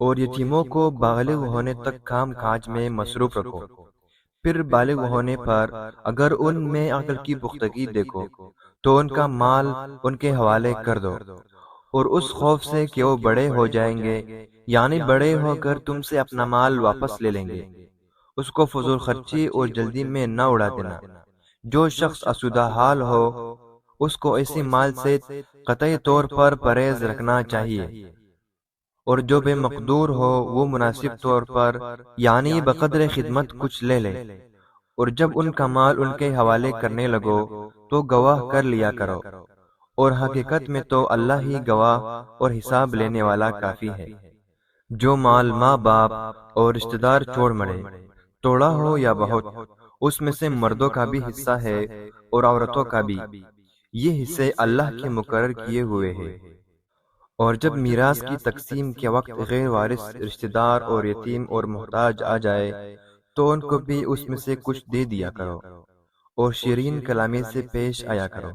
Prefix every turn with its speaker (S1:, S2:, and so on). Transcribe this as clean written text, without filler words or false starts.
S1: اور یتیموں کو بالغ ہونے تک کام کاج میں مصروف رکھو، پھر بالغ ہونے پر اگر ان میں عقل کی پختگی دیکھو تو ان کا مال ان کے حوالے کر دو، اور اس خوف سے کہ وہ بڑے ہو جائیں گے، یعنی بڑے ہو کر تم سے اپنا مال واپس لے لیں گے، اس کو فضول خرچی اور جلدی میں نہ اڑا دینا۔ جو شخص اسودہ حال ہو اس کو ایسی مال سے قطعی طور پر پرہیز رکھنا چاہیے، اور جو بے مقدور ہو وہ مناسب طور پر یعنی بقدر خدمت کچھ لے لے، اور جب ان کا مال ان کے حوالے کرنے لگو تو گواہ کر لیا کرو، اور حقیقت میں تو اللہ ہی گواہ اور حساب لینے والا کافی ہے۔ جو مال ماں باپ اور رشتہ دار چھوڑ مرے، تھوڑا ہو یا بہت، اس میں سے مردوں کا بھی حصہ ہے اور عورتوں کا بھی، یہ حصے اللہ کے مقرر کیے ہوئے ہیں۔ اور جب میراث کی تقسیم کے وقت غیر وارث رشتہ دار اور یتیم اور محتاج آ جائے تو ان کو بھی اس میں سے کچھ دے دیا کرو، اور شیرین کلامی سے پیش آیا کرو۔